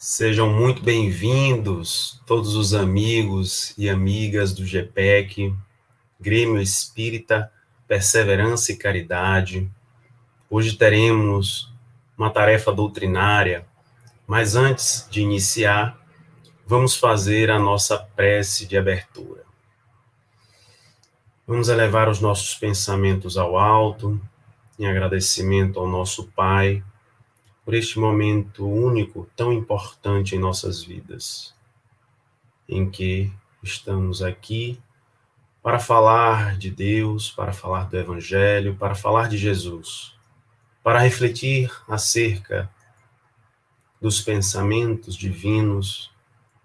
Sejam muito bem-vindos, todos os amigos e amigas do GPEC, Grêmio Espírita, Perseverança e Caridade. Hoje teremos uma tarefa doutrinária, mas antes de iniciar, vamos fazer a nossa prece de abertura. Vamos elevar os nossos pensamentos ao alto, em agradecimento ao nosso Pai, por este momento único, tão importante em nossas vidas, em que estamos aqui para falar de Deus, para falar do Evangelho, para falar de Jesus, para refletir acerca dos pensamentos divinos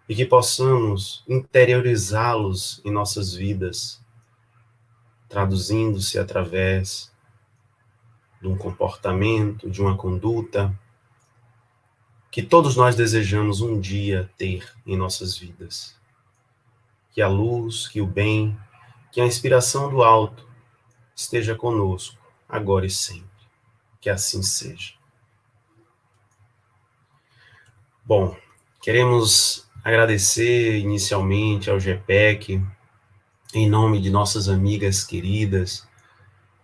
e que possamos interiorizá-los em nossas vidas, traduzindo-se através de um comportamento, de uma conduta que todos nós desejamos um dia ter em nossas vidas. Que a luz, que o bem, que a inspiração do alto esteja conosco, agora e sempre. Que assim seja. Bom, queremos agradecer inicialmente ao GPEC, em nome de nossas amigas queridas,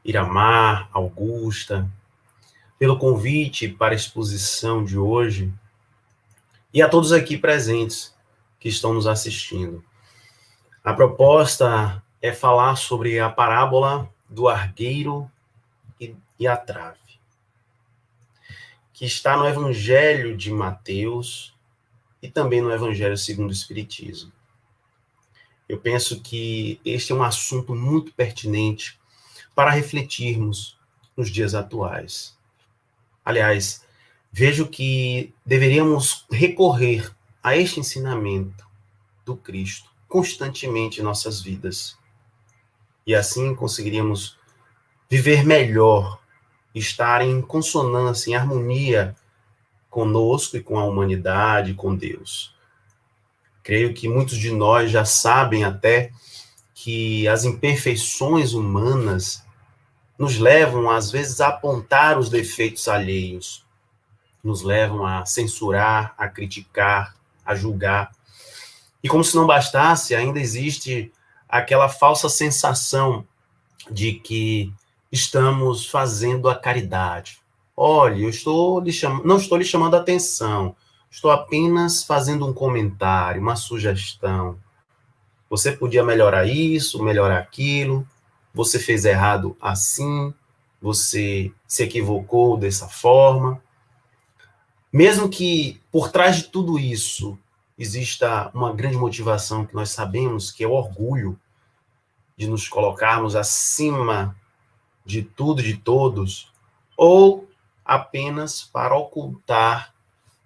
Iramar, Augusta, pelo convite para a exposição de hoje, e a todos aqui presentes que estão nos assistindo. A proposta é falar sobre a parábola do argueiro e a trave, que está no Evangelho de Mateus e também no Evangelho segundo o Espiritismo. Eu penso que este é um assunto muito pertinente para refletirmos nos dias atuais. Aliás, vejo que deveríamos recorrer a este ensinamento do Cristo constantemente em nossas vidas. E assim conseguiríamos viver melhor, estar em consonância, em harmonia conosco e com a humanidade, com Deus. Creio que muitos de nós já sabem até que as imperfeições humanas nos levam, às vezes, a apontar os defeitos alheios, nos levam a censurar, a criticar, a julgar. E como se não bastasse, ainda existe aquela falsa sensação de que estamos fazendo a caridade. Olha, eu não estou lhe chamando a atenção, estou apenas fazendo um comentário, uma sugestão. Você podia melhorar isso, melhorar aquilo, você fez errado assim, você se equivocou dessa forma. Mesmo que por trás de tudo isso exista uma grande motivação que nós sabemos que é o orgulho de nos colocarmos acima de tudo e de todos, ou apenas para ocultar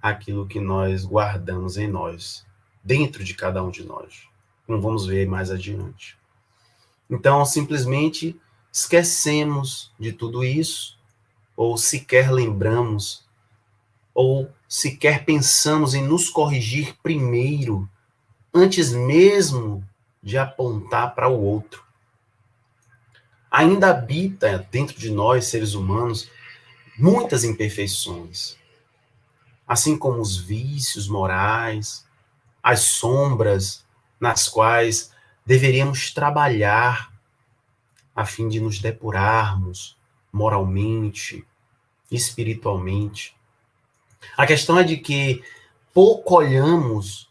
aquilo que nós guardamos em nós, dentro de cada um de nós. Como vamos ver mais adiante. Então, simplesmente esquecemos de tudo isso, ou sequer lembramos, ou sequer pensamos em nos corrigir primeiro, antes mesmo de apontar para o outro. Ainda habita dentro de nós, seres humanos, muitas imperfeições, assim como os vícios morais, as sombras nas quais deveríamos trabalhar a fim de nos depurarmos moralmente, espiritualmente. A questão é de que pouco olhamos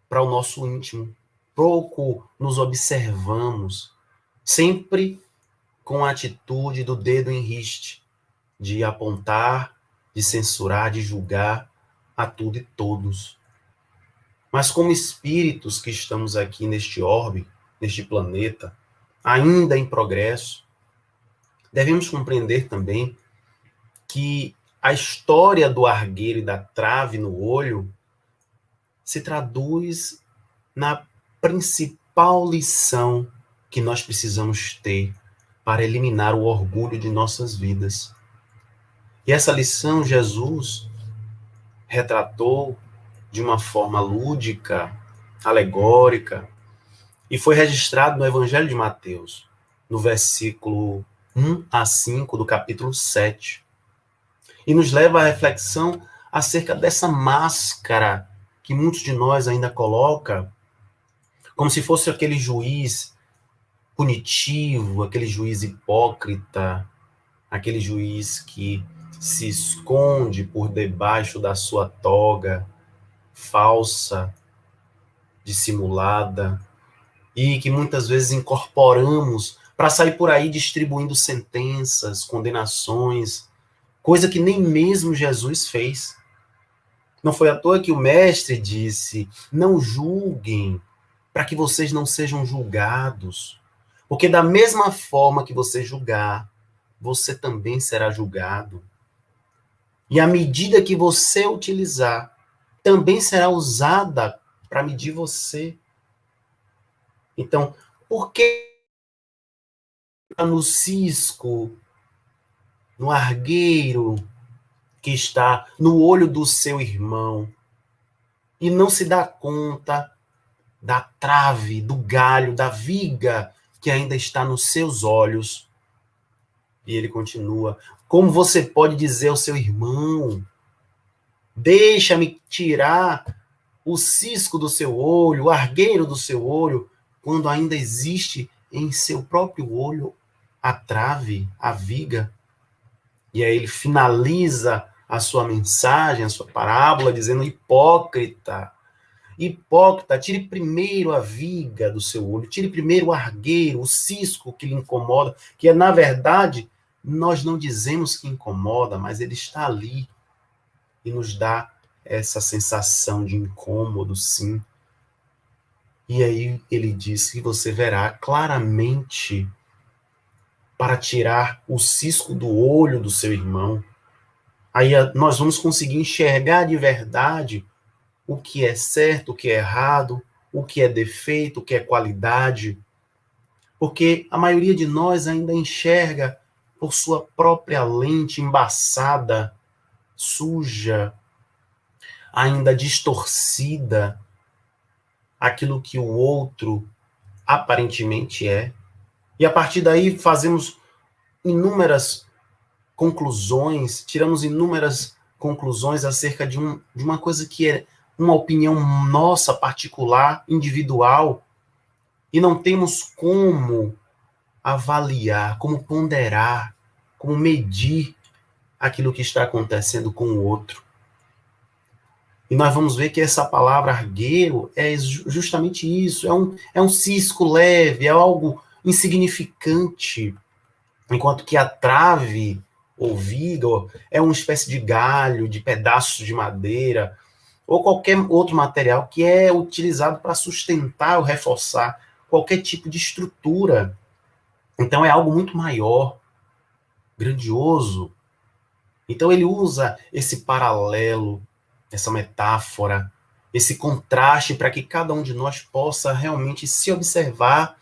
para o nosso íntimo, pouco nos observamos, sempre com a atitude do dedo em riste, de apontar, de censurar, de julgar a tudo e todos. Mas como espíritos que estamos aqui neste orbe, neste planeta, ainda em progresso, devemos compreender também que a história do argueiro e da trave no olho se traduz na principal lição que nós precisamos ter para eliminar o orgulho de nossas vidas. E essa lição Jesus retratou de uma forma lúdica, alegórica, e foi registrado no Evangelho de Mateus, no versículo 1 a 5 do capítulo 7. E nos leva à reflexão acerca dessa máscara que muitos de nós ainda colocam, como se fosse aquele juiz punitivo, aquele juiz hipócrita, aquele juiz que se esconde por debaixo da sua toga falsa, dissimulada, e que muitas vezes incorporamos para sair por aí distribuindo sentenças, condenações, coisa que nem mesmo Jesus fez. Não foi à toa que o mestre disse: não julguem, para que vocês não sejam julgados. Porque da mesma forma que você julgar, você também será julgado. E a medida que você utilizar também será usada para medir você. Então, por que no cisco, no argueiro que está no olho do seu irmão e não se dá conta da trave, do galho, da viga que ainda está nos seus olhos? E ele continua: como você pode dizer ao seu irmão, deixa-me tirar o cisco do seu olho, o argueiro do seu olho, quando ainda existe em seu próprio olho a trave, a viga? E aí ele finaliza a sua mensagem, a sua parábola, dizendo: hipócrita, hipócrita, tire primeiro a viga do seu olho, tire primeiro o argueiro, o cisco que lhe incomoda, que é, na verdade, nós não dizemos que incomoda, mas ele está ali e nos dá essa sensação de incômodo, sim. E aí ele diz que você verá claramente para tirar o cisco do olho do seu irmão. Aí nós vamos conseguir enxergar de verdade o que é certo, o que é errado, o que é defeito, o que é qualidade. Porque a maioria de nós ainda enxerga por sua própria lente embaçada, suja, ainda distorcida, aquilo que o outro aparentemente é. E a partir daí fazemos inúmeras conclusões, tiramos inúmeras conclusões acerca de uma coisa que é uma opinião nossa, particular, individual, e não temos como avaliar, como ponderar, como medir aquilo que está acontecendo com o outro. E nós vamos ver que essa palavra argueiro é justamente isso, é um cisco leve, é algo insignificante, enquanto que a trave ou viga é uma espécie de galho, de pedaços de madeira, ou qualquer outro material que é utilizado para sustentar ou reforçar qualquer tipo de estrutura. Então é algo muito maior, grandioso. Então ele usa esse paralelo, essa metáfora, esse contraste para que cada um de nós possa realmente se observar.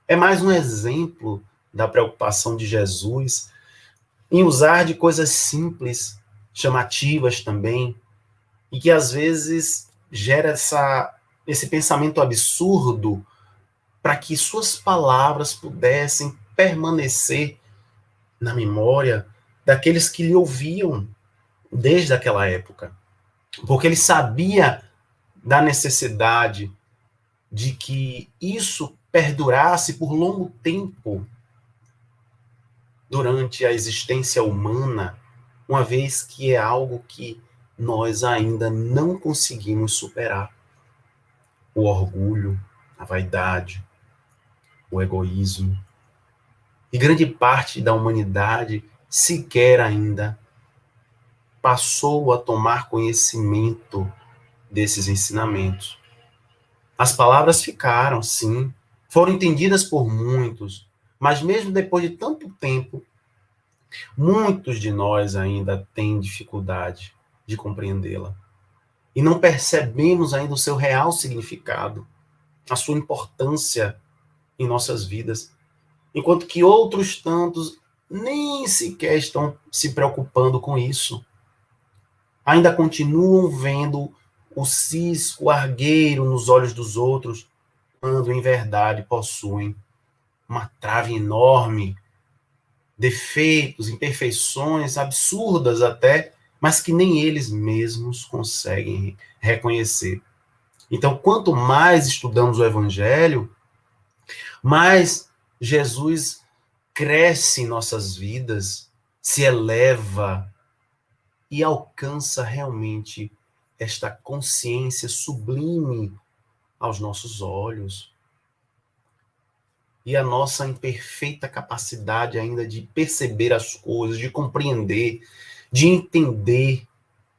É mais um exemplo da preocupação de Jesus em usar de coisas simples, chamativas também, e que às vezes gera esse pensamento absurdo para que suas palavras pudessem permanecer na memória daqueles que lhe ouviam desde aquela época. Porque ele sabia da necessidade de que isso perdurasse por longo tempo durante a existência humana, uma vez que é algo que nós ainda não conseguimos superar. O orgulho, a vaidade, o egoísmo. E grande parte da humanidade sequer ainda passou a tomar conhecimento desses ensinamentos. As palavras ficaram, sim, foram entendidas por muitos, mas mesmo depois de tanto tempo, muitos de nós ainda têm dificuldade de compreendê-la. E não percebemos ainda o seu real significado, a sua importância em nossas vidas, enquanto que outros tantos nem sequer estão se preocupando com isso. Ainda continuam vendo o cisco, o argueiro nos olhos dos outros, quando em verdade possuem uma trave enorme, defeitos, imperfeições absurdas até, mas que nem eles mesmos conseguem reconhecer. Então, quanto mais estudamos o Evangelho, mais Jesus cresce em nossas vidas, se eleva e alcança realmente esta consciência sublime aos nossos olhos. E a nossa imperfeita capacidade ainda de perceber as coisas, de compreender, de entender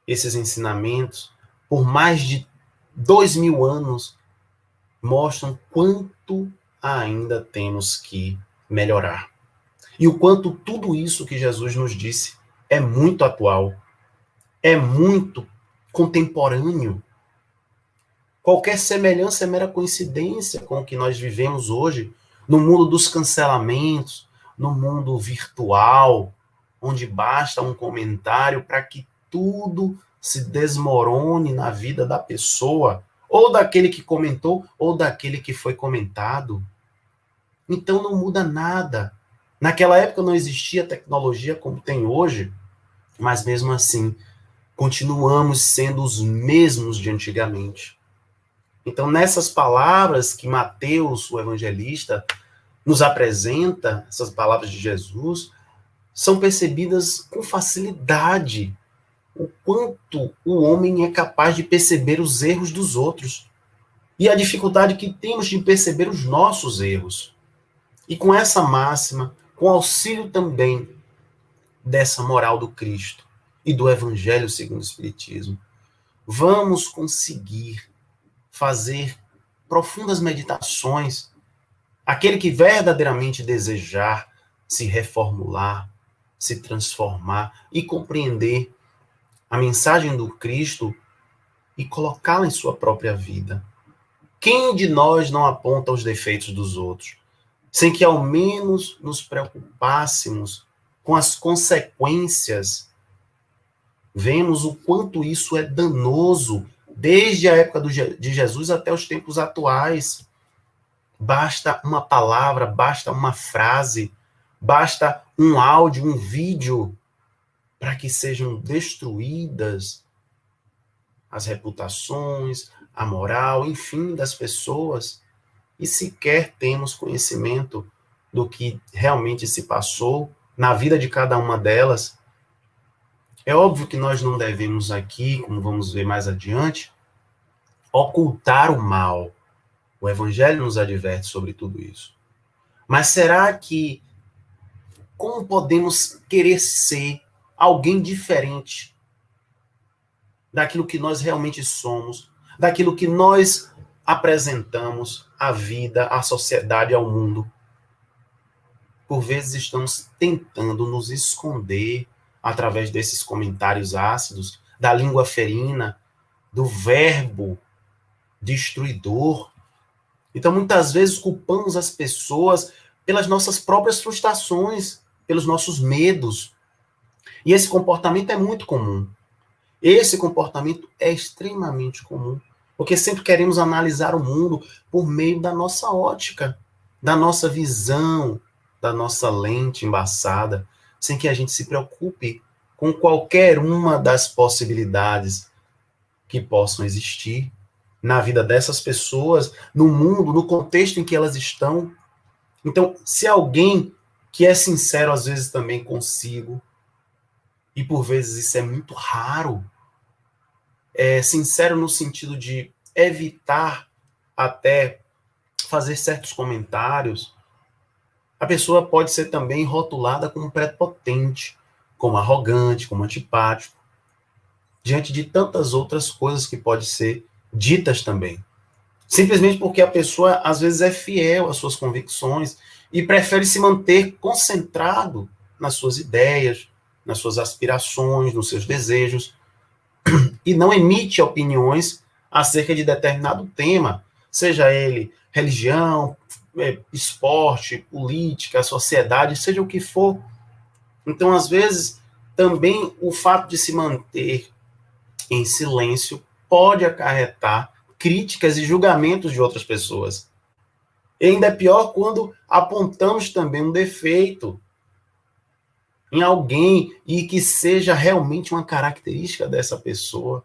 esses ensinamentos, por mais de 2000 anos, mostram quanto ainda temos que melhorar. E o quanto tudo isso que Jesus nos disse é muito atual, é muito contemporâneo. Qualquer semelhança é mera coincidência com o que nós vivemos hoje, no mundo dos cancelamentos, no mundo virtual, onde basta um comentário para que tudo se desmorone na vida da pessoa, ou daquele que comentou, ou daquele que foi comentado. Então não muda nada. Naquela época não existia tecnologia como tem hoje, mas mesmo assim, continuamos sendo os mesmos de antigamente. Então, nessas palavras que Mateus, o evangelista, nos apresenta, essas palavras de Jesus, são percebidas com facilidade o quanto o homem é capaz de perceber os erros dos outros e a dificuldade que temos de perceber os nossos erros. E com essa máxima, com auxílio também dessa moral do Cristo e do Evangelho segundo o Espiritismo, vamos conseguir fazer profundas meditações. Aquele que verdadeiramente desejar se reformular, se transformar e compreender a mensagem do Cristo e colocá-la em sua própria vida. Quem de nós não aponta os defeitos dos outros, sem que ao menos nos preocupássemos com as consequências? Vemos o quanto isso é danoso desde a época de Jesus até os tempos atuais. Basta uma palavra, basta uma frase, basta um áudio, um vídeo, para que sejam destruídas as reputações, a moral, enfim, das pessoas. E sequer temos conhecimento do que realmente se passou na vida de cada uma delas. É óbvio que nós não devemos aqui, como vamos ver mais adiante, ocultar o mal. O Evangelho nos adverte sobre tudo isso. Mas será que, como podemos querer ser alguém diferente daquilo que nós realmente somos, daquilo que nós apresentamos à vida, à sociedade, ao mundo? Por vezes estamos tentando nos esconder através desses comentários ácidos, da língua ferina, do verbo destruidor. Então, muitas vezes, culpamos as pessoas pelas nossas próprias frustrações, pelos nossos medos. E esse comportamento é muito comum. Esse comportamento é extremamente comum, porque sempre queremos analisar o mundo por meio da nossa ótica, da nossa visão, da nossa lente embaçada, sem que a gente se preocupe com qualquer uma das possibilidades que possam existir na vida dessas pessoas, no mundo, no contexto em que elas estão. Então, se alguém que é sincero, às vezes também consigo, e por vezes isso é muito raro, é sincero no sentido de evitar até fazer certos comentários, a pessoa pode ser também rotulada como prepotente, como arrogante, como antipático, diante de tantas outras coisas que podem ser ditas também. Simplesmente porque a pessoa, às vezes, é fiel às suas convicções e prefere se manter concentrado nas suas ideias, nas suas aspirações, nos seus desejos, e não emite opiniões acerca de determinado tema, seja ele religião, esporte, política, sociedade, seja o que for. Então, às vezes, também o fato de se manter em silêncio pode acarretar críticas e julgamentos de outras pessoas. E ainda é pior quando apontamos também um defeito. em alguém e que seja realmente uma característica dessa pessoa.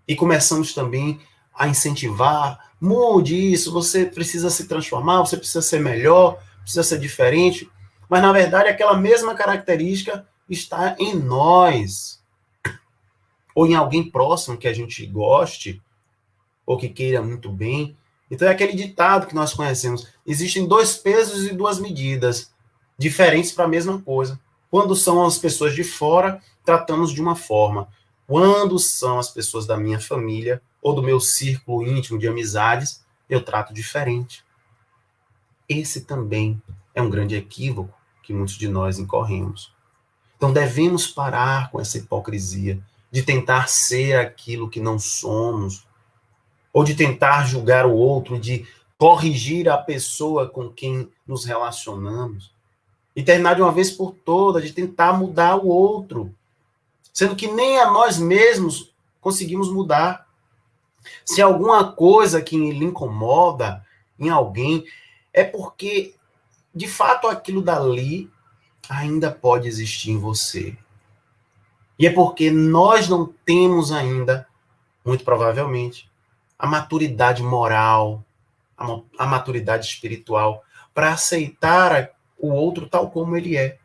E começamos também a incentivar, mude isso, você precisa se transformar, você precisa ser melhor, precisa ser diferente. Mas, na verdade, aquela mesma característica está em nós. Ou em alguém próximo que a gente goste, ou que queira muito bem. Então, é aquele ditado que nós conhecemos. Existem 2 pesos e 2 medidas diferentes para a mesma coisa. Quando são as pessoas de fora, tratamos de uma forma. Quando são as pessoas da minha família ou do meu círculo íntimo de amizades, eu trato diferente. Esse também é um grande equívoco que muitos de nós incorremos. Então devemos parar com essa hipocrisia de tentar ser aquilo que não somos, ou de tentar julgar o outro, de corrigir a pessoa com quem nos relacionamos. E terminar de uma vez por todas, de tentar mudar o outro, sendo que nem a nós mesmos conseguimos mudar. Se alguma coisa que lhe incomoda em alguém, é porque, de fato, aquilo dali ainda pode existir em você. E é porque nós não temos ainda, muito provavelmente, a maturidade moral, a maturidade espiritual para aceitar o outro tal como ele é.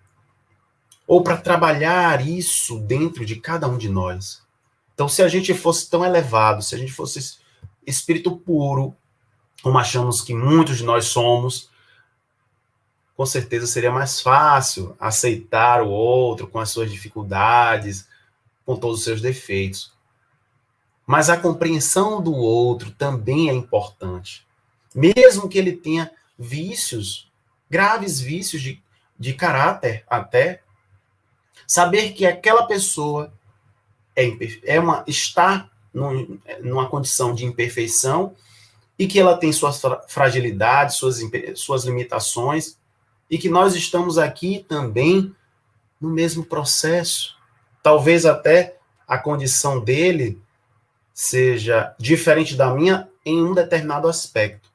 Ou para trabalhar isso dentro de cada um de nós. Então, se a gente fosse tão elevado, se a gente fosse espírito puro, como achamos que muitos de nós somos, com certeza seria mais fácil aceitar o outro com as suas dificuldades, com todos os seus defeitos. Mas a compreensão do outro também é importante. Mesmo que ele tenha vícios, graves vícios de caráter até, saber que aquela pessoa está numa condição de imperfeição e que ela tem suas fragilidades, suas limitações, e que nós estamos aqui também no mesmo processo. Talvez até a condição dele seja diferente da minha em um determinado aspecto,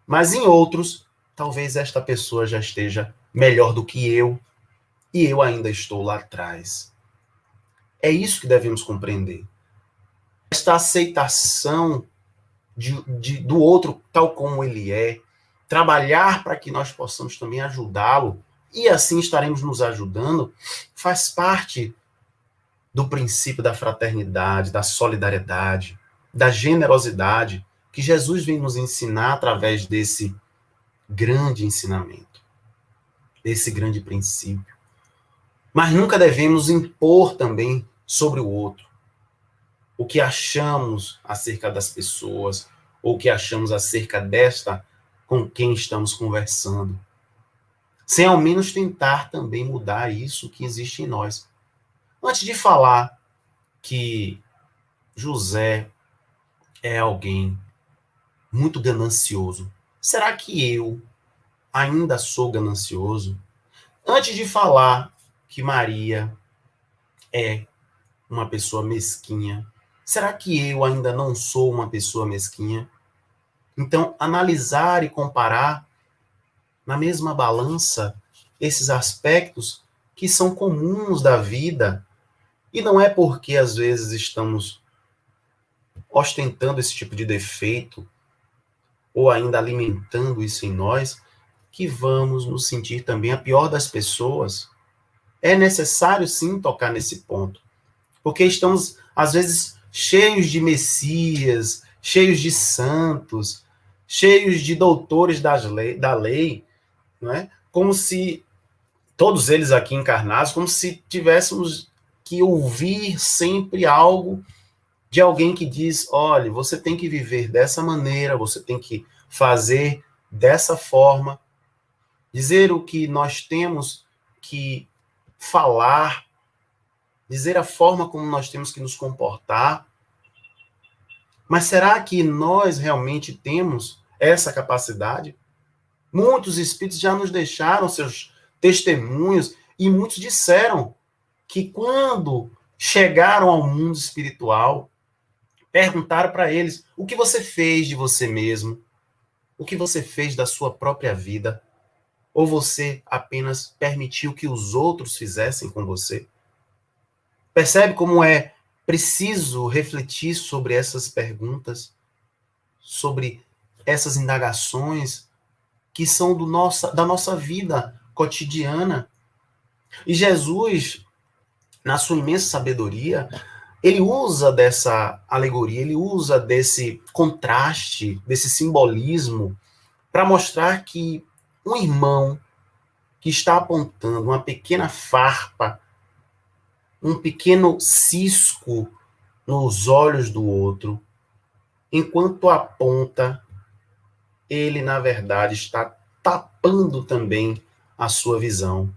mas em outros, talvez esta pessoa já esteja melhor do que eu, e eu ainda estou lá atrás. É isso que devemos compreender. Esta aceitação do outro tal como ele é, trabalhar para que nós possamos também ajudá-lo, e assim estaremos nos ajudando, faz parte do princípio da fraternidade, da solidariedade, da generosidade, que Jesus vem nos ensinar através desse grande ensinamento, desse grande princípio. Mas nunca devemos impor também sobre o outro o que achamos acerca das pessoas, ou o que achamos acerca desta com quem estamos conversando, sem ao menos tentar também mudar isso que existe em nós. Antes de falar que José é alguém muito ganancioso, será que eu ainda sou ganancioso? Antes de falar que Maria é uma pessoa mesquinha, será que eu ainda não sou uma pessoa mesquinha? Então, analisar e comparar na mesma balança esses aspectos que são comuns da vida, e não é porque às vezes estamos ostentando esse tipo de defeito ou ainda alimentando isso em nós que vamos nos sentir também a pior das pessoas. É necessário sim tocar nesse ponto, porque estamos às vezes cheios de messias, cheios de santos, cheios de doutores da lei, não é? Como se todos eles aqui encarnados, como se tivéssemos que ouvir sempre algo de alguém que diz, olha, você tem que viver dessa maneira, você tem que fazer dessa forma, dizer o que nós temos que falar, dizer a forma como nós temos que nos comportar. Mas será que nós realmente temos essa capacidade? Muitos espíritos já nos deixaram seus testemunhos e muitos disseram que quando chegaram ao mundo espiritual, perguntaram para eles o que você fez de você mesmo, o que você fez da sua própria vida. Ou você apenas permitiu que os outros fizessem com você? Percebe como é preciso refletir sobre essas perguntas, sobre essas indagações que são da nossa vida cotidiana? E Jesus, na sua imensa sabedoria, ele usa dessa alegoria, ele usa desse contraste, desse simbolismo, para mostrar que um irmão que está apontando uma pequena farpa, um pequeno cisco nos olhos do outro, enquanto aponta, ele, na verdade, está tapando também a sua visão,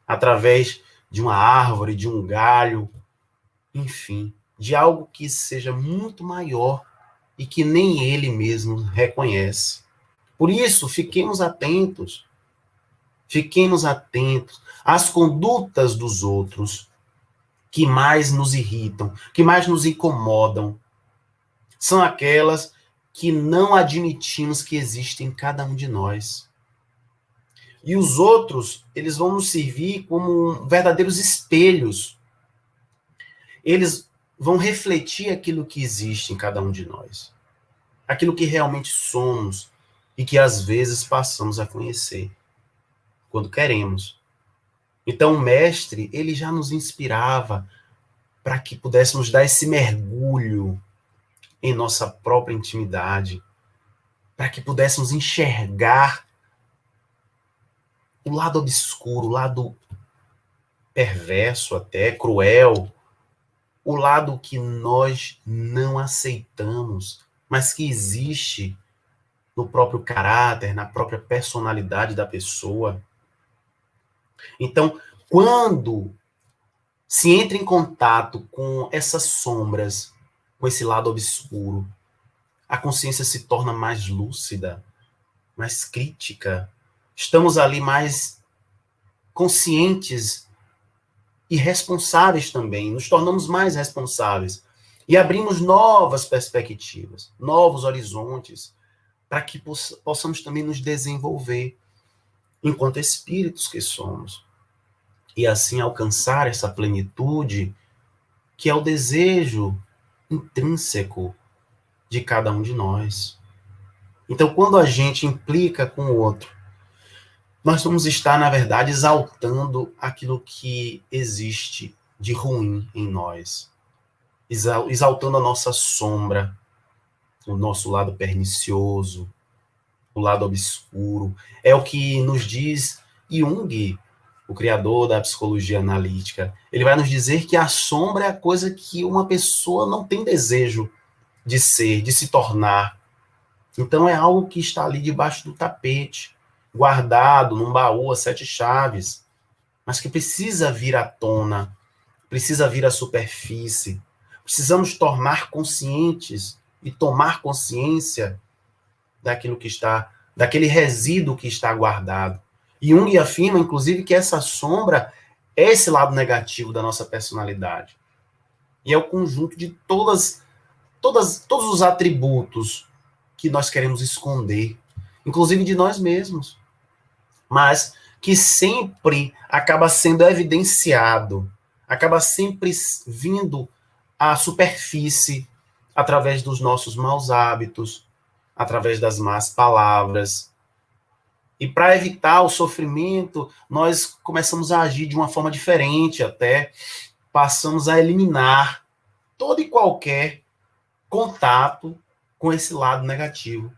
através de uma árvore, de um galho, enfim, de algo que seja muito maior e que nem ele mesmo reconhece. Por isso, fiquemos atentos às condutas dos outros que mais nos irritam, que mais nos incomodam. São aquelas que não admitimos que existem em cada um de nós. E os outros, eles vão nos servir como verdadeiros espelhos. Eles vão refletir aquilo que existe em cada um de nós. Aquilo que realmente somos e que às vezes passamos a conhecer, quando queremos. Então o mestre, ele já nos inspirava para que pudéssemos dar esse mergulho em nossa própria intimidade, para que pudéssemos enxergar o lado obscuro, o lado perverso até, cruel, o lado que nós não aceitamos, mas que existe no próprio caráter, na própria personalidade da pessoa. Então, quando se entra em contato com essas sombras, com esse lado obscuro, a consciência se torna mais lúcida, mais crítica. Estamos ali mais conscientes e responsáveis também. Nos tornamos mais responsáveis. E abrimos novas perspectivas, novos horizontes, para que possamos também nos desenvolver enquanto espíritos que somos. E assim alcançar essa plenitude que é o desejo intrínseco de cada um de nós. Então, quando a gente implica com o outro, nós vamos estar, na verdade, exaltando aquilo que existe de ruim em nós, exaltando a nossa sombra, o nosso lado pernicioso, o lado obscuro. É o que nos diz Jung, o criador da psicologia analítica. Ele vai nos dizer que a sombra é a coisa que uma pessoa não tem desejo de ser, de se tornar. Então é algo que está ali debaixo do tapete, guardado num baú a 7 chaves, mas que precisa vir à tona, precisa vir à superfície. Precisamos tornar conscientes e tomar consciência daquilo que está, daquele resíduo que está guardado. E Jung afirma, inclusive, que essa sombra é esse lado negativo da nossa personalidade. E é o conjunto de todos os atributos que nós queremos esconder, inclusive de nós mesmos, mas que sempre acaba sendo evidenciado, acaba sempre vindo à superfície através dos nossos maus hábitos, através das más palavras. E para evitar o sofrimento, nós começamos a agir de uma forma diferente, até passamos a eliminar todo e qualquer contato com esse lado negativo.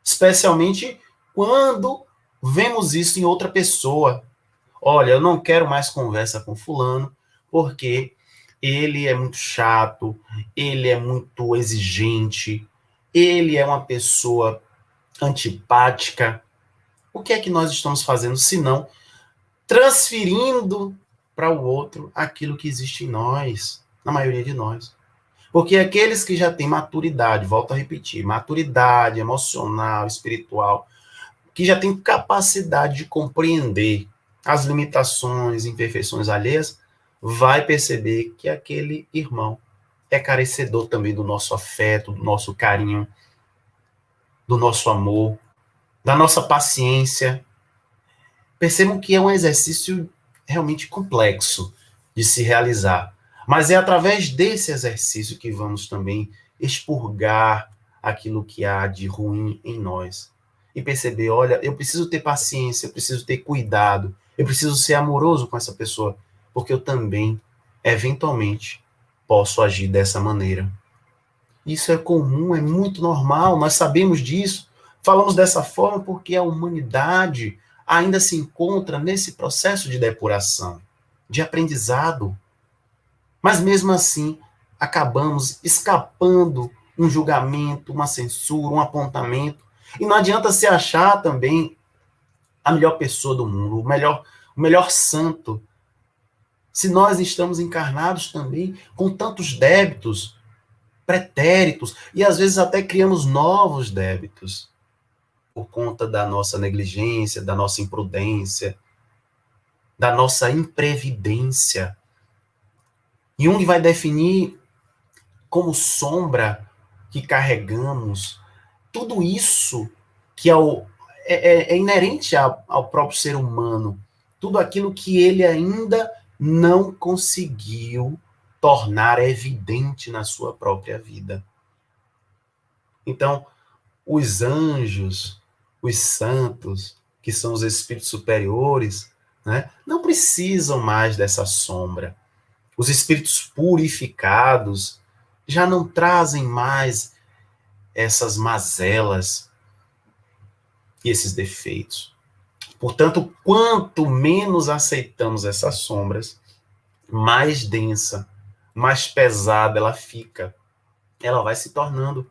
Especialmente quando vemos isso em outra pessoa. Olha, eu não quero mais conversa com fulano, porque ele é muito chato, ele é muito exigente, ele é uma pessoa antipática. O que é que nós estamos fazendo, senão transferindo para o outro aquilo que existe em nós, na maioria de nós? Porque aqueles que já têm maturidade, volto a repetir, maturidade emocional, espiritual, que já têm capacidade de compreender as limitações, imperfeições alheias, vai perceber que aquele irmão é carecedor também do nosso afeto, do nosso carinho, do nosso amor, da nossa paciência. Percebam que é um exercício realmente complexo de se realizar. Mas é através desse exercício que vamos também expurgar aquilo que há de ruim em nós. E perceber, olha, eu preciso ter paciência, eu preciso ter cuidado, eu preciso ser amoroso com essa pessoa, porque eu também, eventualmente, posso agir dessa maneira. Isso é comum, é muito normal, nós sabemos disso. Falamos dessa forma porque a humanidade ainda se encontra nesse processo de depuração, de aprendizado. Mas mesmo assim, acabamos escapando um julgamento, uma censura, um apontamento. E não adianta se achar também a melhor pessoa do mundo, o melhor santo, se nós estamos encarnados também com tantos débitos, pretéritos, e às vezes até criamos novos débitos por conta da nossa negligência, da nossa imprudência, da nossa imprevidência. Jung vai definir como sombra que carregamos tudo isso que é inerente ao próprio ser humano, tudo aquilo que ele ainda não conseguiu tornar evidente na sua própria vida. Então, os anjos, os santos, que são os espíritos superiores, né, não precisam mais dessa sombra. Os espíritos purificados já não trazem mais essas mazelas e esses defeitos. Portanto, quanto menos aceitamos essas sombras, mais densa, mais pesada ela fica. Ela vai se tornando.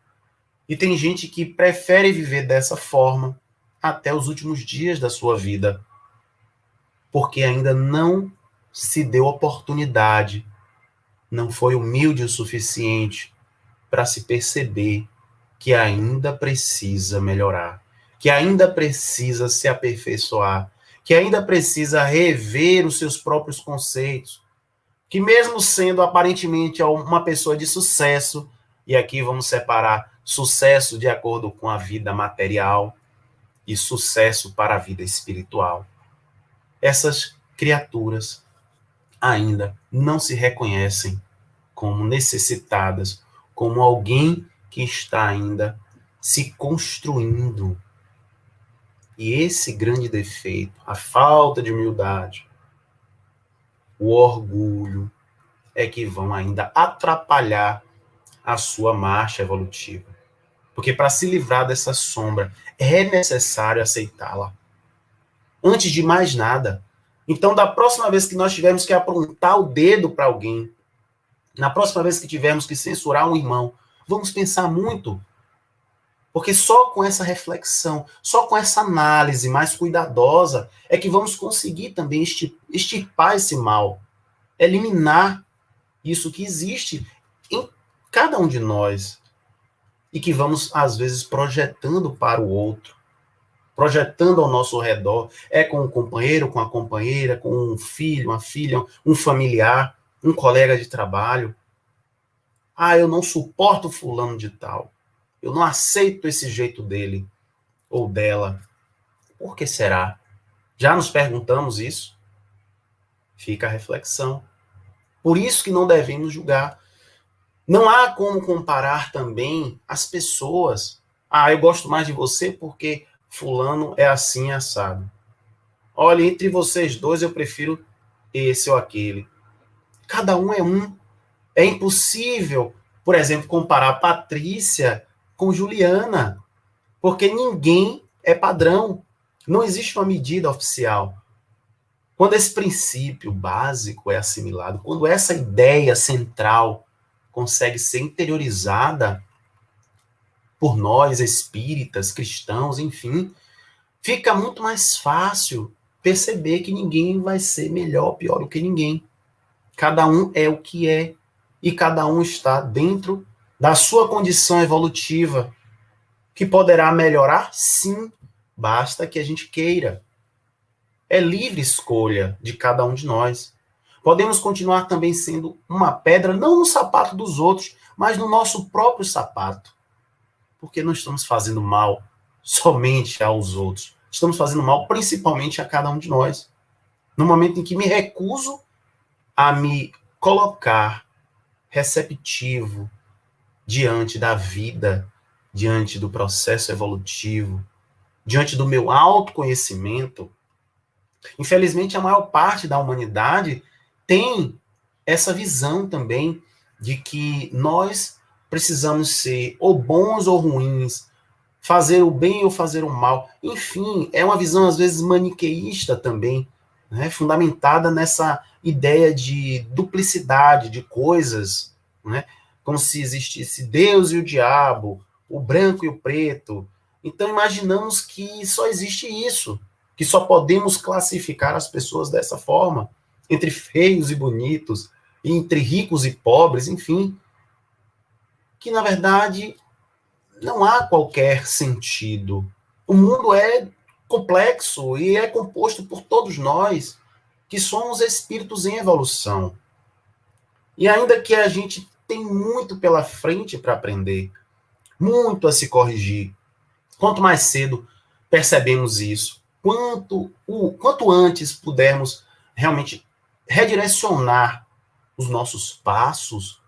E tem gente que prefere viver dessa forma até os últimos dias da sua vida, porque ainda não se deu oportunidade, não foi humilde o suficiente para se perceber que ainda precisa melhorar, que ainda precisa se aperfeiçoar, que ainda precisa rever os seus próprios conceitos, que mesmo sendo aparentemente uma pessoa de sucesso, e aqui vamos separar sucesso de acordo com a vida material e sucesso para a vida espiritual, essas criaturas ainda não se reconhecem como necessitadas, como alguém que está ainda se construindo. E esse grande defeito, a falta de humildade, o orgulho, é que vão ainda atrapalhar a sua marcha evolutiva. Porque para se livrar dessa sombra, é necessário aceitá-la. Antes de mais nada. Então, da próxima vez que nós tivermos que apontar o dedo para alguém, na próxima vez que tivermos que censurar um irmão, vamos pensar muito. Porque só com essa reflexão, só com essa análise mais cuidadosa, é que vamos conseguir também extirpar esse mal, eliminar isso que existe em cada um de nós e que vamos, às vezes, projetando para o outro, projetando ao nosso redor, é com um companheiro, com a companheira, com um filho, uma filha, um familiar, um colega de trabalho. Ah, eu não suporto fulano de tal. Eu não aceito esse jeito dele ou dela. Por que será? Já nos perguntamos isso? Fica a reflexão. Por isso que não devemos julgar. Não há como comparar também as pessoas. Ah, eu gosto mais de você porque fulano é assim assado. Olha, entre vocês dois eu prefiro esse ou aquele. Cada um é um. É impossível, por exemplo, comparar Patrícia com Juliana, porque ninguém é padrão. Não existe uma medida oficial. Quando esse princípio básico é assimilado, quando essa ideia central consegue ser interiorizada por nós, espíritas, cristãos, enfim, fica muito mais fácil perceber que ninguém vai ser melhor ou pior do que ninguém. Cada um é o que é, e cada um está dentro da sua condição evolutiva, que poderá melhorar, sim, basta que a gente queira. É livre escolha de cada um de nós. Podemos continuar também sendo uma pedra, não no sapato dos outros, mas no nosso próprio sapato. Porque não estamos fazendo mal somente aos outros, estamos fazendo mal principalmente a cada um de nós. No momento em que me recuso a me colocar receptivo diante da vida, diante do processo evolutivo, diante do meu autoconhecimento, infelizmente a maior parte da humanidade tem essa visão também de que nós precisamos ser ou bons ou ruins, fazer o bem ou fazer o mal. Enfim, é uma visão às vezes maniqueísta também, né? Fundamentada nessa ideia de duplicidade de coisas, né? Como se existisse Deus e o diabo, o branco e o preto. Então imaginamos que só existe isso, que só podemos classificar as pessoas dessa forma, entre feios e bonitos, entre ricos e pobres, enfim, que na verdade não há qualquer sentido. O mundo é complexo e é composto por todos nós, que somos espíritos em evolução. E ainda que a gente tem muito pela frente para aprender, muito a se corrigir, quanto mais cedo percebemos isso, quanto antes pudermos realmente redirecionar os nossos passos,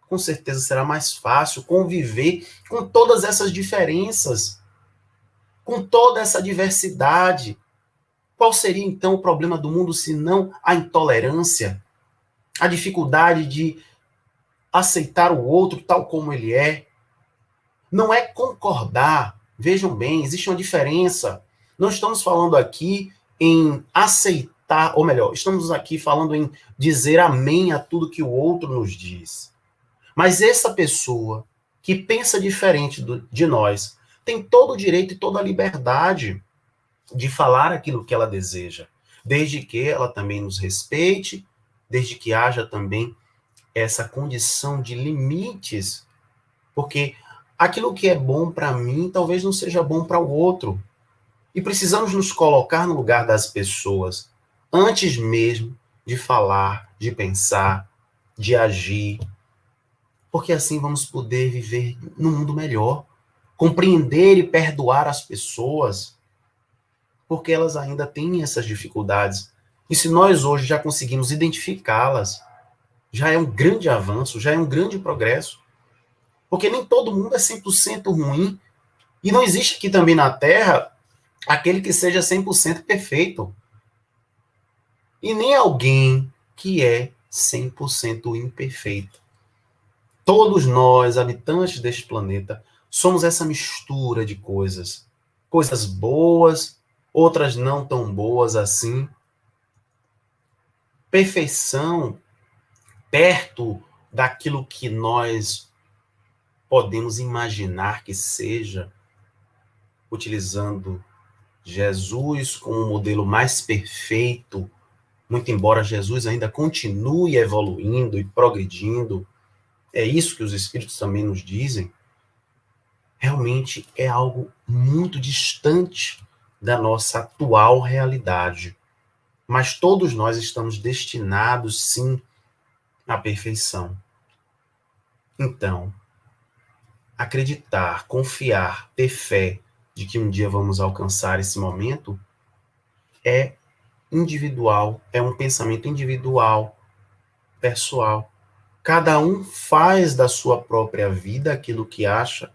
com certeza será mais fácil conviver com todas essas diferenças, com toda essa diversidade. Qual seria então o problema do mundo se não a intolerância, a dificuldade de aceitar o outro tal como ele é? Não é concordar, vejam bem, existe uma diferença. Não estamos falando aqui em aceitar, ou melhor, estamos aqui falando em dizer amém a tudo que o outro nos diz. Mas essa pessoa que pensa diferente de nós tem todo o direito e toda a liberdade de falar aquilo que ela deseja, desde que ela também nos respeite, desde que haja também essa condição de limites, porque aquilo que é bom para mim talvez não seja bom para o outro. E precisamos nos colocar no lugar das pessoas antes mesmo de falar, de pensar, de agir, porque assim vamos poder viver num mundo melhor, compreender e perdoar as pessoas, porque elas ainda têm essas dificuldades. E se nós hoje já conseguimos identificá-las, já é um grande avanço, já é um grande progresso, porque nem todo mundo é 100% ruim, e não existe aqui também na Terra aquele que seja 100% perfeito, e nem alguém que é 100% imperfeito. Todos nós, habitantes deste planeta, somos essa mistura de coisas. Coisas boas, outras não tão boas assim. Perfeição perto daquilo que nós podemos imaginar que seja, utilizando Jesus como o modelo mais perfeito, muito embora Jesus ainda continue evoluindo e progredindo. É isso que os espíritos também nos dizem. Realmente é algo muito distante da nossa atual realidade. Mas todos nós estamos destinados, sim, à perfeição. Então, acreditar, confiar, ter fé de que um dia vamos alcançar esse momento é individual, é um pensamento individual, pessoal. Cada um faz da sua própria vida aquilo que acha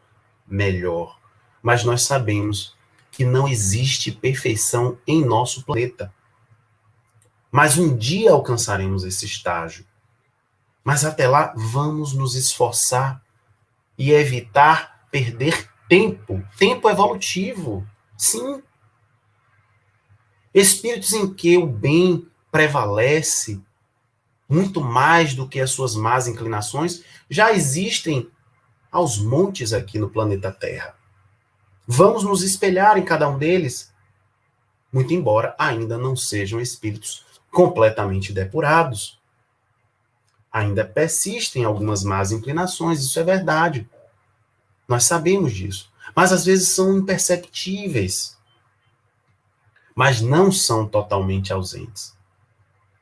melhor. Mas nós sabemos que não existe perfeição em nosso planeta. Mas um dia alcançaremos esse estágio. Mas até lá, vamos nos esforçar e evitar perder tempo. Tempo evolutivo. Sim. Espíritos em que o bem prevalece muito mais do que as suas más inclinações já existem aos montes aqui no planeta Terra. Vamos nos espelhar em cada um deles, muito embora ainda não sejam espíritos completamente depurados. Ainda persistem algumas más inclinações, isso é verdade. Nós sabemos disso. Mas às vezes são imperceptíveis, mas não são totalmente ausentes.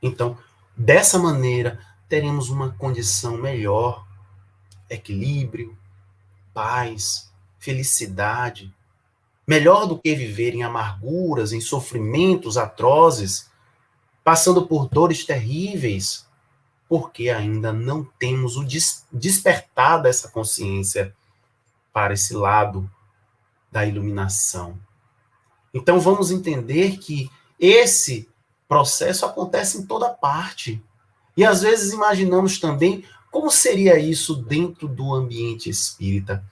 Então, dessa maneira, teremos uma condição melhor, equilíbrio, paz, felicidade. Melhor do que viver em amarguras, em sofrimentos atrozes, passando por dores terríveis, porque ainda não temos o despertar dessa consciência para esse lado da iluminação. Então vamos entender que esse processo acontece em toda parte. E às vezes imaginamos também como seria isso dentro do ambiente espírita.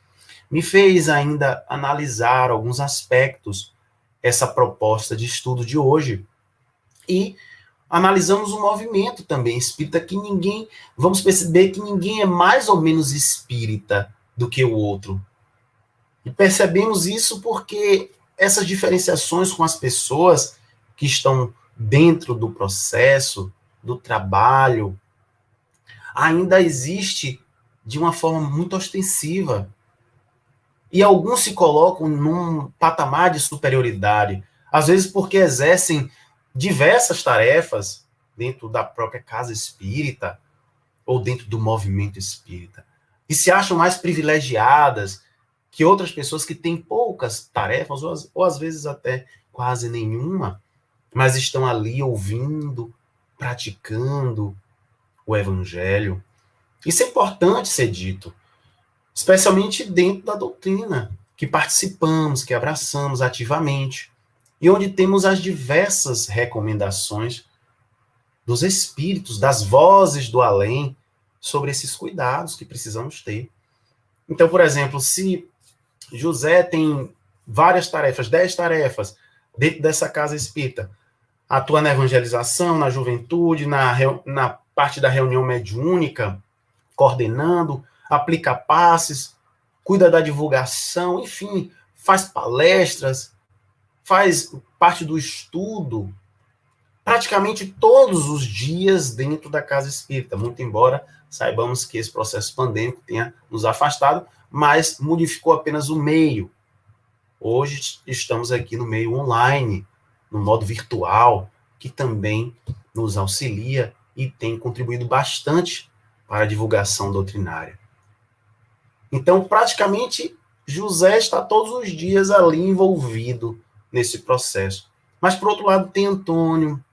Me fez ainda analisar alguns aspectos essa proposta de estudo de hoje. E analisamos o movimento também espírita, que ninguém, vamos perceber que ninguém é mais ou menos espírita do que o outro. E percebemos isso porque essas diferenciações com as pessoas que estão dentro do processo, do trabalho, ainda existe de uma forma muito ostensiva. E alguns se colocam num patamar de superioridade, às vezes porque exercem diversas tarefas dentro da própria casa espírita ou dentro do movimento espírita, e se acham mais privilegiadas que outras pessoas que têm poucas tarefas, ou às vezes até quase nenhuma, mas estão ali ouvindo, praticando o evangelho. Isso é importante ser dito, especialmente dentro da doutrina, que participamos, que abraçamos ativamente, e onde temos as diversas recomendações dos espíritos, das vozes do além, sobre esses cuidados que precisamos ter. Então, por exemplo, se José tem várias tarefas, 10 tarefas, dentro dessa casa espírita, atua na evangelização, na juventude, na parte da reunião mediúnica, coordenando, aplica passes, cuida da divulgação, enfim, faz palestras, faz parte do estudo, praticamente todos os dias dentro da casa espírita, muito embora saibamos que esse processo pandêmico tenha nos afastado, mas modificou apenas o meio. Hoje estamos aqui no meio online, no modo virtual, que também nos auxilia e tem contribuído bastante para a divulgação doutrinária. Então, praticamente, José está todos os dias ali envolvido nesse processo. Mas, por outro lado, tem Antônio,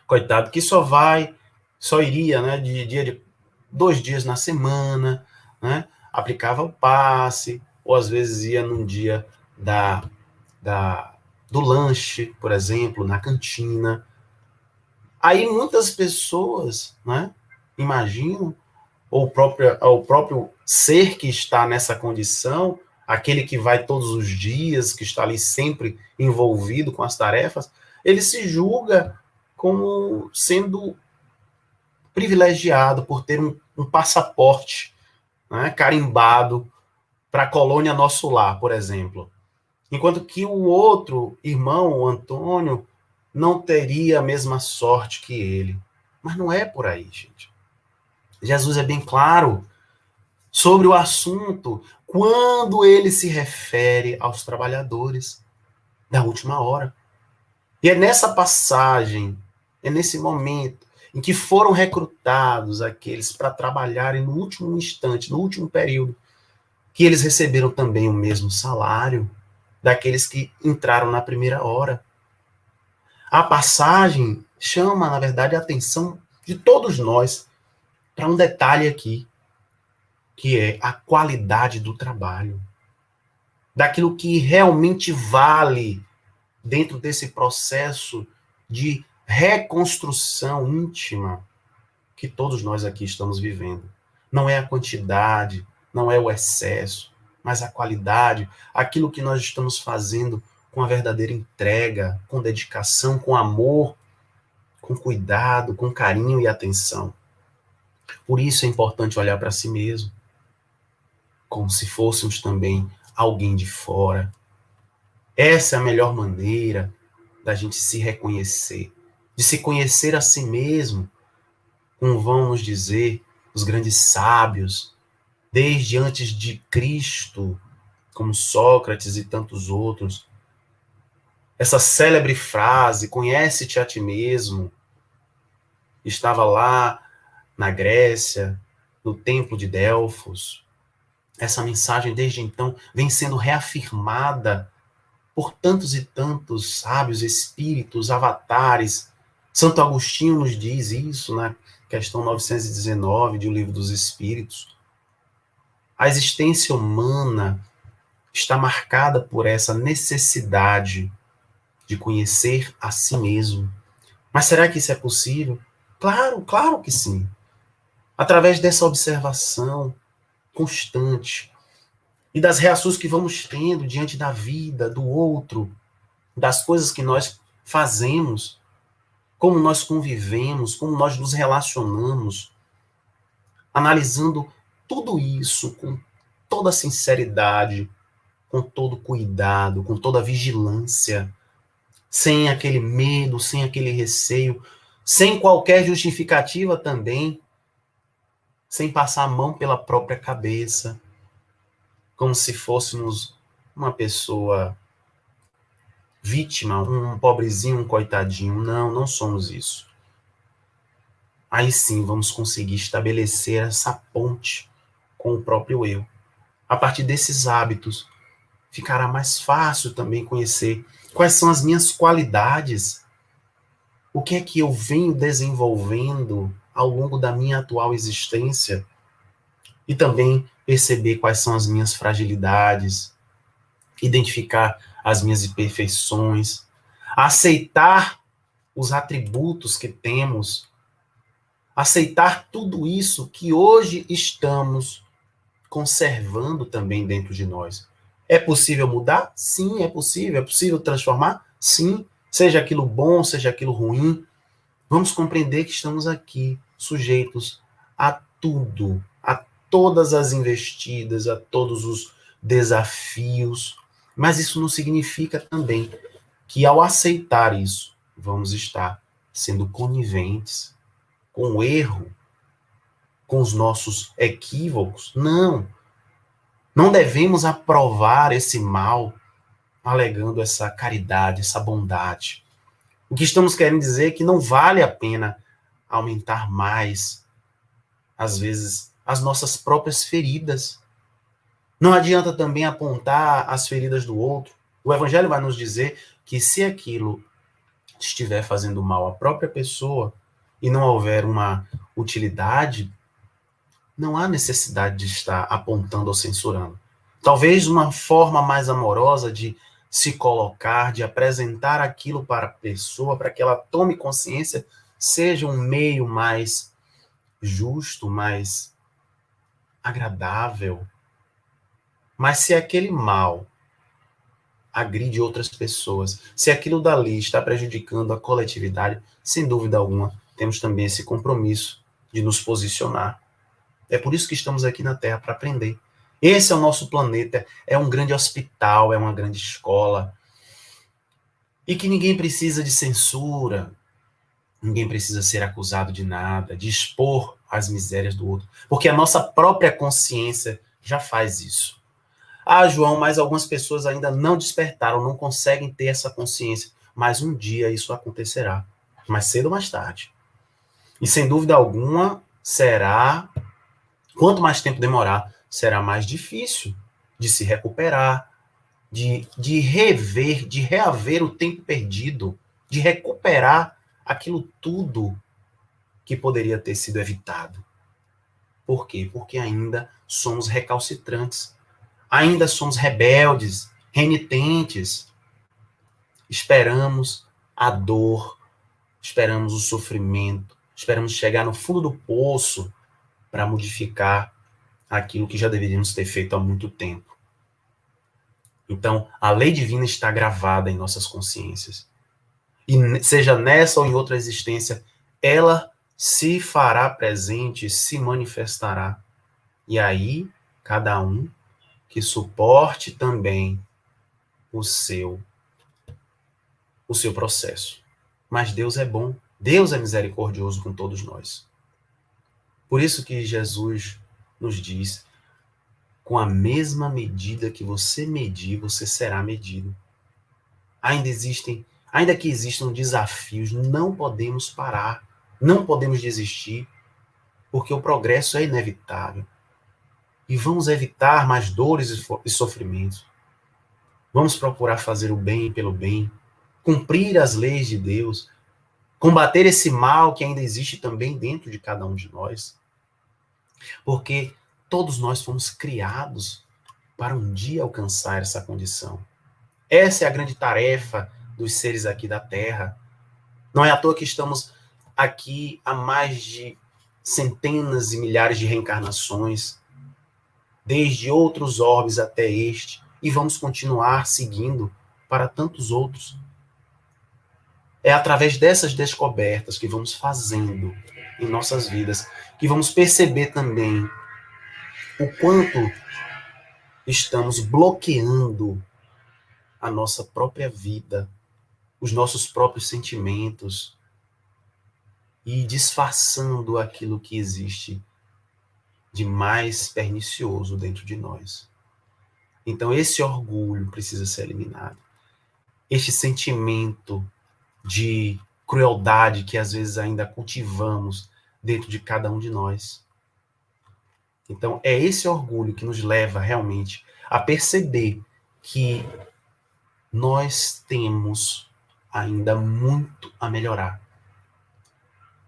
coitado, que só iria, né, de 2 dias na semana, né, aplicava o passe, ou às vezes ia num dia do lanche, por exemplo, na cantina. Aí muitas pessoas, né, imaginam, ou o próprio ser que está nessa condição, aquele que vai todos os dias, que está ali sempre envolvido com as tarefas, ele se julga como sendo privilegiado por ter um passaporte, né, carimbado para a colônia Nosso Lar, por exemplo. Enquanto que o outro irmão, o Antônio, não teria a mesma sorte que ele. Mas não é por aí, gente. Jesus é bem claro sobre o assunto quando ele se refere aos trabalhadores da última hora. E é nessa passagem, é nesse momento em que foram recrutados aqueles para trabalharem no último instante, no último período, que eles receberam também o mesmo salário daqueles que entraram na primeira hora. A passagem chama, na verdade, a atenção de todos nós para um detalhe aqui, que é a qualidade do trabalho, daquilo que realmente vale dentro desse processo de reconstrução íntima que todos nós aqui estamos vivendo. Não é a quantidade, não é o excesso, mas a qualidade, aquilo que nós estamos fazendo com a verdadeira entrega, com dedicação, com amor, com cuidado, com carinho e atenção. Por isso é importante olhar para si mesmo, como se fôssemos também alguém de fora. Essa é a melhor maneira da gente se reconhecer, de se conhecer a si mesmo, como vão nos dizer os grandes sábios, desde antes de Cristo, como Sócrates e tantos outros. Essa célebre frase, conhece-te a ti mesmo, estava lá na Grécia, no templo de Delfos. Essa mensagem, desde então, vem sendo reafirmada por tantos e tantos sábios, espíritos, avatares. Santo Agostinho nos diz isso na questão 919 de O Livro dos Espíritos. A existência humana está marcada por essa necessidade de conhecer a si mesmo. Mas será que isso é possível? Claro, claro que sim. Através dessa observação constante e das reações que vamos tendo diante da vida, do outro, das coisas que nós fazemos, como nós convivemos, como nós nos relacionamos, analisando tudo isso com toda sinceridade, com todo cuidado, com toda vigilância, sem aquele medo, sem aquele receio, sem qualquer justificativa também, sem passar a mão pela própria cabeça, como se fôssemos uma pessoa vítima, um pobrezinho, um coitadinho. Não, não somos isso. Aí sim vamos conseguir estabelecer essa ponte com o próprio eu. A partir desses hábitos, ficará mais fácil também conhecer quais são as minhas qualidades, o que é que eu venho desenvolvendo ao longo da minha atual existência, e também perceber quais são as minhas fragilidades, identificar as minhas imperfeições, aceitar os atributos que temos, aceitar tudo isso que hoje estamos conservando também dentro de nós. É possível mudar? Sim, é possível. É possível transformar? Sim. Seja aquilo bom, seja aquilo ruim. Vamos compreender que estamos aqui, sujeitos a tudo, a todas as investidas, a todos os desafios. Mas isso não significa também que, ao aceitar isso, vamos estar sendo coniventes com o erro, com os nossos equívocos. Não. Não devemos aprovar esse mal alegando essa caridade, essa bondade. O que estamos querendo dizer é que não vale a pena aumentar mais, às vezes, as nossas próprias feridas. Não adianta também apontar as feridas do outro. O Evangelho vai nos dizer que se aquilo estiver fazendo mal à própria pessoa e não houver uma utilidade, não há necessidade de estar apontando ou censurando. Talvez uma forma mais amorosa de se colocar, de apresentar aquilo para a pessoa, para que ela tome consciência, seja um meio mais justo, mais agradável. Mas se aquele mal agride outras pessoas, se aquilo dali está prejudicando a coletividade, sem dúvida alguma, temos também esse compromisso de nos posicionar. É por isso que estamos aqui na Terra, para aprender. Esse é o nosso planeta, é um grande hospital, é uma grande escola. E que ninguém precisa de censura, ninguém precisa ser acusado de nada, de expor as misérias do outro, porque a nossa própria consciência já faz isso. Ah, João, mas algumas pessoas ainda não despertaram, não conseguem ter essa consciência, mas um dia isso acontecerá, mais cedo ou mais tarde. E sem dúvida alguma, quanto mais tempo demorar, será mais difícil de se recuperar, de rever, de reaver o tempo perdido, de recuperar aquilo tudo que poderia ter sido evitado. Por quê? Porque ainda somos recalcitrantes, ainda somos rebeldes, renitentes. Esperamos a dor, esperamos o sofrimento, esperamos chegar no fundo do poço para modificar aquilo que já deveríamos ter feito há muito tempo. Então, a lei divina está gravada em nossas consciências. E seja nessa ou em outra existência, ela se fará presente, se manifestará. E aí, cada um que suporte também o seu processo. Mas Deus é bom, Deus é misericordioso com todos nós. Por isso que Jesus nos diz: com a mesma medida que você medir, você será medido. Ainda que existam desafios, não podemos parar, não podemos desistir, porque o progresso é inevitável. E vamos evitar mais dores e sofrimentos. Vamos procurar fazer o bem pelo bem, cumprir as leis de Deus, combater esse mal que ainda existe também dentro de cada um de nós, porque todos nós fomos criados para um dia alcançar essa condição. Essa é a grande tarefa dos seres aqui da Terra. Não é à toa que estamos aqui há mais de centenas e milhares de reencarnações, desde outros orbes até este, e vamos continuar seguindo para tantos outros. É através dessas descobertas que vamos fazendo em nossas vidas que vamos perceber também o quanto estamos bloqueando a nossa própria vida, os nossos próprios sentimentos e disfarçando aquilo que existe de mais pernicioso dentro de nós. Então, esse orgulho precisa ser eliminado. Este sentimento de crueldade que às vezes ainda cultivamos dentro de cada um de nós. Então, é esse orgulho que nos leva realmente a perceber que nós temos ainda muito a melhorar.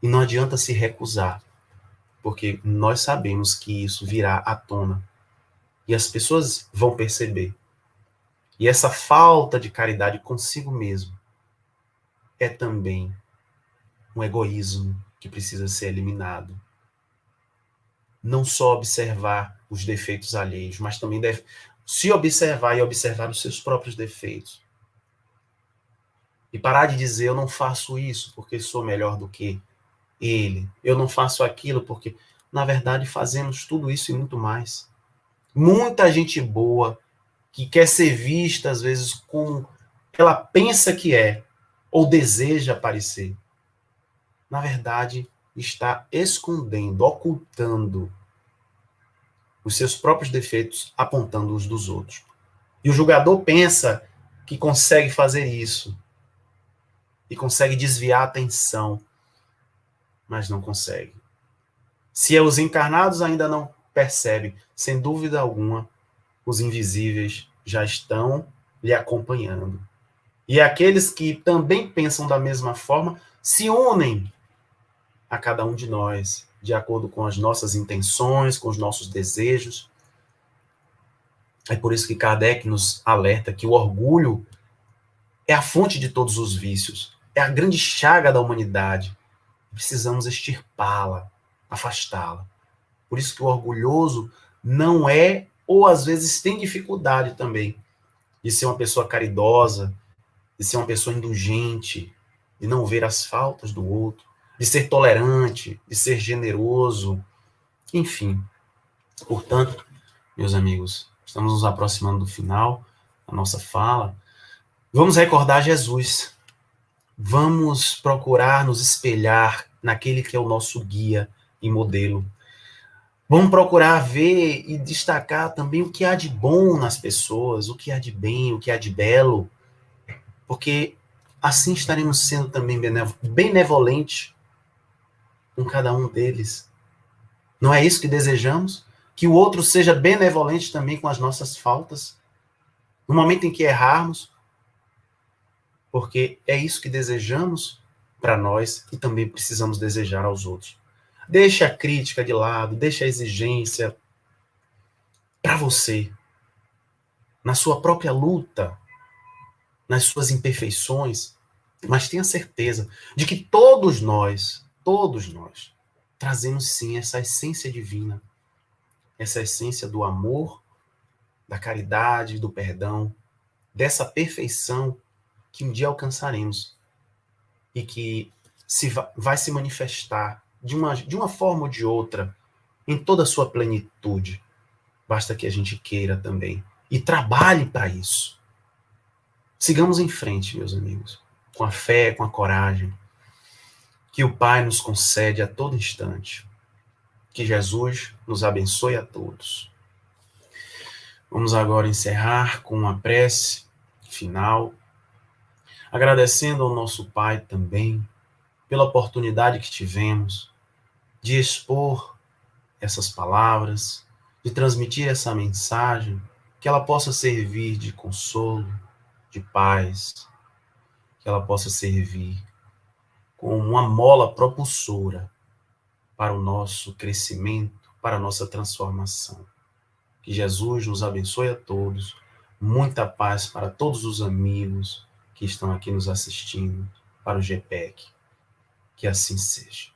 E não adianta se recusar, porque nós sabemos que isso virá à tona. E as pessoas vão perceber. E essa falta de caridade consigo mesmo é também um egoísmo que precisa ser eliminado. Não só observar os defeitos alheios, mas também deve se observar e observar os seus próprios defeitos. E parar de dizer, eu não faço isso porque sou melhor do que ele. Eu não faço aquilo porque, na verdade, fazemos tudo isso e muito mais. Muita gente boa que quer ser vista, às vezes, como ela pensa que é, ou deseja parecer. Na verdade, está escondendo, ocultando os seus próprios defeitos, apontando os dos outros. E o julgador pensa que consegue fazer isso e consegue desviar a atenção, mas não consegue. Se os encarnados ainda não percebem, sem dúvida alguma, os invisíveis já estão lhe acompanhando. E aqueles que também pensam da mesma forma se unem a cada um de nós, de acordo com as nossas intenções, com os nossos desejos. É por isso que Kardec nos alerta que o orgulho é a fonte de todos os vícios, é a grande chaga da humanidade. Precisamos extirpá-la, afastá-la. Por isso que o orgulhoso não é, ou às vezes tem dificuldade também, de ser uma pessoa caridosa, de ser uma pessoa indulgente, de não ver as faltas do outro, de ser tolerante, de ser generoso, enfim. Portanto, meus amigos, estamos nos aproximando do final da nossa fala. Vamos recordar Jesus. Vamos procurar nos espelhar naquele que é o nosso guia e modelo. Vamos procurar ver e destacar também o que há de bom nas pessoas, o que há de bem, o que há de belo, porque assim estaremos sendo também benevolentes com cada um deles. Não é isso que desejamos? Que o outro seja benevolente também com as nossas faltas, no momento em que errarmos, porque é isso que desejamos para nós e também precisamos desejar aos outros. Deixa a crítica de lado, deixa a exigência para você, na sua própria luta, nas suas imperfeições, mas tenha certeza de que todos nós, trazemos sim essa essência divina, essa essência do amor, da caridade, do perdão, dessa perfeição que um dia alcançaremos e que vai se manifestar de uma forma ou de outra em toda a sua plenitude. Basta que a gente queira também e trabalhe para isso. Sigamos em frente, meus amigos, com a fé, com a coragem que o Pai nos concede a todo instante. Que Jesus nos abençoe a todos. Vamos agora encerrar com uma prece final, agradecendo ao nosso Pai também pela oportunidade que tivemos de expor essas palavras, de transmitir essa mensagem, que ela possa servir de consolo, de paz, que ela possa servir como uma mola propulsora para o nosso crescimento, para a nossa transformação. Que Jesus nos abençoe a todos, muita paz para todos os amigos que estão aqui nos assistindo, para o GPEC. Que assim seja.